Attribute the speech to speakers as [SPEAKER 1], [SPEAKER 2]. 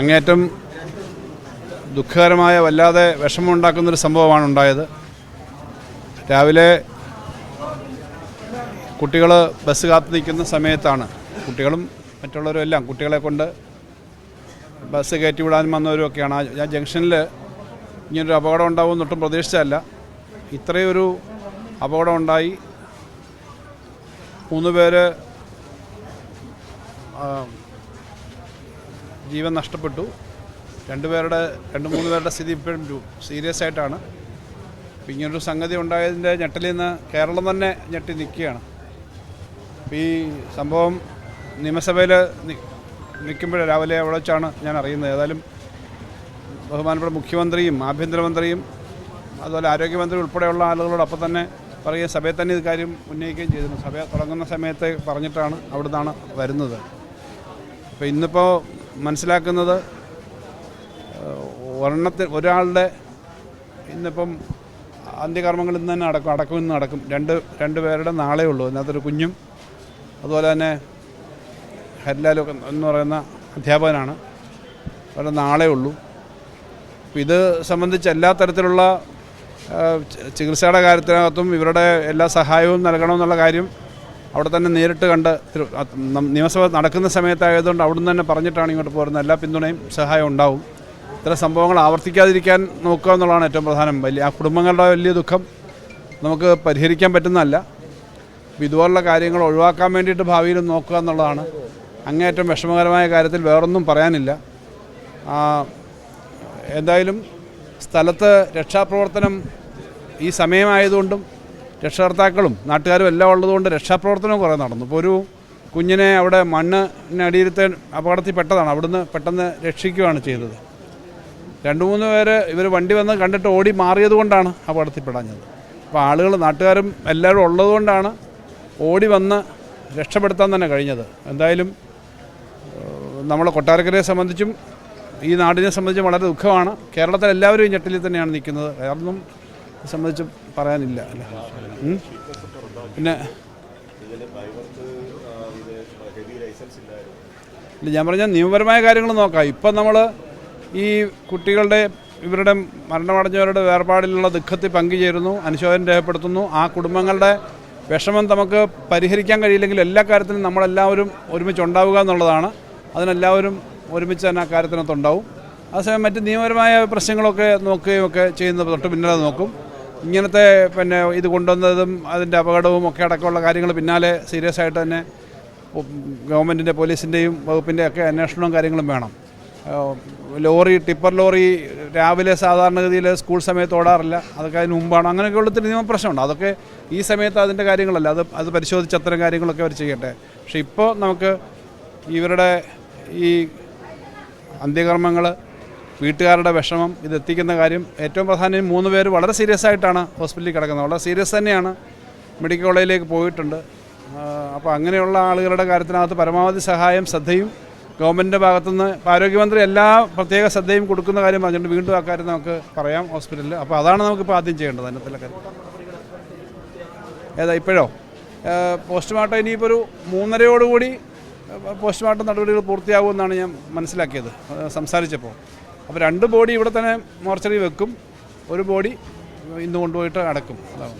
[SPEAKER 1] അങ്ങേറ്റം ദുഃഖകരമായ വല്ലാതെ വിഷമമുണ്ടാക്കുന്നൊരു സംഭവമാണ് ഉണ്ടായത്. രാവിലെ കുട്ടികൾ ബസ് കാത്തു നിൽക്കുന്ന സമയത്താണ്, കുട്ടികളും മറ്റുള്ളവരും എല്ലാം കുട്ടികളെ കൊണ്ട് ബസ് കയറ്റി വിടാനും വന്നവരുമൊക്കെയാണ്. ആ ജംഗ്ഷനിൽ ഇങ്ങനൊരു അപകടം ഉണ്ടാവുമെന്ന് ഒട്ടും പ്രതീക്ഷിച്ചതല്ല. ഇത്രയൊരു അപകടം ഉണ്ടായി. 3 പേര് ജീവൻ നഷ്ടപ്പെട്ടു. 2-3 പേരുടെ സ്ഥിതി ഇപ്പോഴും സീരിയസ് ആയിട്ടാണ്. അപ്പം ഇങ്ങനൊരു സംഗതി ഉണ്ടായതിൻ്റെ ഞെട്ടലിൽ നിന്ന് കേരളം തന്നെ ഞെട്ടി നിൽക്കുകയാണ്. ഈ സംഭവം നിയമസഭയിൽ നിൽക്കുമ്പോൾ രാവിലെ അവിടെ വെച്ചാണ് ഞാൻ അറിയുന്നത്. ഏതായാലും ബഹുമാനപ്പെട്ട മുഖ്യമന്ത്രിയും ആഭ്യന്തരമന്ത്രിയും അതുപോലെ ആരോഗ്യമന്ത്രി ഉൾപ്പെടെയുള്ള ആളുകളോട് അപ്പം തന്നെ പറയുകയും സഭയിൽ തന്നെ ഇത് കാര്യം ഉന്നയിക്കുകയും ചെയ്തിരുന്നു. സഭ തുടങ്ങുന്ന സമയത്ത് പറഞ്ഞിട്ടാണ് അവിടെ നിന്നാണ് വരുന്നത്. അപ്പോൾ ഇന്നിപ്പോൾ മനസ്സിലാക്കുന്നത് ഒരാളുടെ ഇന്നിപ്പം അന്ത്യകർമ്മങ്ങൾ ഇന്ന് തന്നെ നടക്കും. 2 പേരുടെ നാളെ ഉള്ളൂ. അതിനകത്തൊരു കുഞ്ഞും അതുപോലെ തന്നെ ഹരിലാൽ എന്ന് പറയുന്ന അധ്യാപകനാണ്. അവരുടെ നാളെ ഉള്ളൂ. അപ്പോൾ ഇത് സംബന്ധിച്ച് എല്ലാ തരത്തിലുള്ള ചികിത്സയുടെ കാര്യത്തിനകത്തും ഇവരുടെ എല്ലാ സഹായവും നൽകണമെന്നുള്ള കാര്യം അവിടെ തന്നെ നേരിട്ട് കണ്ട് നിയമസഭ നടക്കുന്ന സമയത്തായതുകൊണ്ട് അവിടുന്ന് തന്നെ പറഞ്ഞിട്ടാണ് ഇങ്ങോട്ട് പോരുന്നത്. എല്ലാ പിന്തുണയും സഹായം ഉണ്ടാവും. ഇത്തരം സംഭവങ്ങൾ ആവർത്തിക്കാതിരിക്കാൻ നോക്കുക എന്നുള്ളതാണ് ഏറ്റവും പ്രധാനം. ആ കുടുംബങ്ങളുടെ വലിയ ദുഃഖം നമുക്ക് പരിഹരിക്കാൻ പറ്റുന്നതല്ല. ഇതുപോലുള്ള കാര്യങ്ങൾ ഒഴിവാക്കാൻ വേണ്ടിയിട്ട് ഭാവിയിൽ നോക്കുക എന്നുള്ളതാണ്. അങ്ങേയറ്റം വിഷമകരമായ കാര്യത്തിൽ വേറൊന്നും പറയാനില്ല. എന്തായാലും സ്ഥലത്ത് രക്ഷാപ്രവർത്തനം ഈ സമയമായതുകൊണ്ടും രക്ഷകർത്താക്കളും നാട്ടുകാരും എല്ലാം ഉള്ളതുകൊണ്ട് രക്ഷാപ്രവർത്തനം കുറേ നടന്നു. ഇപ്പോൾ ഒരു കുഞ്ഞിനെ അവിടെ മണ്ണിനടിയിലത്തെ അപകടത്തിൽ പെട്ടതാണ്. അവിടുന്ന് പെട്ടെന്ന് രക്ഷിക്കുകയാണ് ചെയ്തത്. 2-3 പേര് ഇവർ വണ്ടി വന്ന് കണ്ടിട്ട് ഓടി മാറിയത് കൊണ്ടാണ് അപകടത്തിൽപ്പെടാഞ്ഞത്. അപ്പോൾ ആളുകൾ നാട്ടുകാരും എല്ലാവരും ഉള്ളതുകൊണ്ടാണ് ഓടി വന്ന് രക്ഷപ്പെടുത്താൻ തന്നെ കഴിഞ്ഞത്. എന്തായാലും നമ്മളെ കൊട്ടാരക്കരയെ സംബന്ധിച്ചും ഈ നാടിനെ സംബന്ധിച്ചും വളരെ ദുഃഖമാണ്. കേരളത്തിൽ എല്ലാവരും ഈ ഞെട്ടലിൽ തന്നെയാണ് നിൽക്കുന്നത്. വേറൊന്നും സംബന്ധിച്ച് പറയാനില്ല. പിന്നെ ഞാൻ പറഞ്ഞാൽ നിയമപരമായ കാര്യങ്ങൾ നോക്കാം. ഇപ്പം നമ്മൾ ഈ കുട്ടികളുടെ ഇവരുടെ മരണമടഞ്ഞവരുടെ വേർപാടിലുള്ള ദുഃഖത്തിൽ പങ്കുചേരുന്നു, അനുശോചനം രേഖപ്പെടുത്തുന്നു. ആ കുടുംബങ്ങളുടെ വിഷമം നമുക്ക് പരിഹരിക്കാൻ കഴിയില്ലെങ്കിൽ എല്ലാ കാര്യത്തിലും നമ്മളെല്ലാവരും ഒരുമിച്ചുണ്ടാവുക എന്നുള്ളതാണ്. അതിനെല്ലാവരും ഒരുമിച്ച് തന്നെ ആ കാര്യത്തിനകത്തുണ്ടാവും. അതേസമയം മറ്റ് നിയമപരമായ പ്രശ്നങ്ങളൊക്കെ നോക്കുകയും ഒക്കെ ചെയ്യുന്നത് തൊട്ട് പിന്നാലെ നോക്കും. ഇങ്ങനത്തെ പിന്നെ ഇത് കൊണ്ടുവന്നതും അതിൻ്റെ അപകടവും ഒക്കെ അടക്കമുള്ള കാര്യങ്ങൾ പിന്നാലെ സീരിയസ് ആയിട്ട് തന്നെ ഗവൺമെൻറ്റിൻ്റെ പോലീസിൻ്റെയും വകുപ്പിൻ്റെ ഒക്കെ അന്വേഷണവും കാര്യങ്ങളും വേണം. ടിപ്പർ ലോറി രാവിലെ സാധാരണഗതിയിൽ സ്കൂൾ സമയത്ത് ഓടാറില്ല. അതൊക്കെ അതിന് മുമ്പാണ്. അങ്ങനെയൊക്കെ ഉള്ളൊരു നിയമപ്രശ്നമുണ്ട്. അതൊക്കെ ഈ സമയത്ത് അതിൻ്റെ കാര്യങ്ങളല്ല. അത് പരിശോധിച്ച് അത്തരം കാര്യങ്ങളൊക്കെ അവർ ചെയ്യട്ടെ. പക്ഷേ ഇപ്പോൾ നമുക്ക് ഇവരുടെ ഈ അന്ത്യകർമ്മങ്ങൾ വീട്ടുകാരുടെ വിഷമം ഇതെത്തിക്കുന്ന കാര്യം ഏറ്റവും പ്രധാനം. 3 പേര് വളരെ സീരിയസ് ആയിട്ടാണ് ഹോസ്പിറ്റലിൽ കിടക്കുന്നത്. വളരെ സീരിയസ് തന്നെയാണ്. മെഡിക്കൽ കോളേജിലേക്ക് പോയിട്ടുണ്ട്. അപ്പോൾ അങ്ങനെയുള്ള ആളുകളുടെ കാര്യത്തിനകത്ത് പരമാവധി സഹായം ശ്രദ്ധയും ഗവൺമെൻറ്റിൻ്റെ ഭാഗത്തുനിന്ന് ആരോഗ്യമന്ത്രി എല്ലാ പ്രത്യേക ശ്രദ്ധയും കൊടുക്കുന്ന കാര്യം പറഞ്ഞിട്ടുണ്ട്. വീണ്ടും ആ കാര്യം നമുക്ക് പറയാം ഹോസ്പിറ്റലിൽ. അപ്പോൾ അതാണ് നമുക്കിപ്പോൾ ആദ്യം ചെയ്യേണ്ടത്. അതിനകത്തുള്ള കാര്യം ഇപ്പോഴോ പോസ്റ്റ്മോർട്ടം ഇനിയിപ്പോൾ ഒരു 3:30 പോസ്റ്റ്മോർട്ടം നടപടികൾ പൂർത്തിയാകുമെന്നാണ് ഞാൻ മനസ്സിലാക്കിയത് സംസാരിച്ചപ്പോൾ. അപ്പോൾ 2 ബോഡി ഇവിടെ തന്നെ മോർച്ചറി വെക്കും, 1 ബോഡി ഇന്ന് കൊണ്ടുപോയിട്ട് അടക്കും. അതാണ്.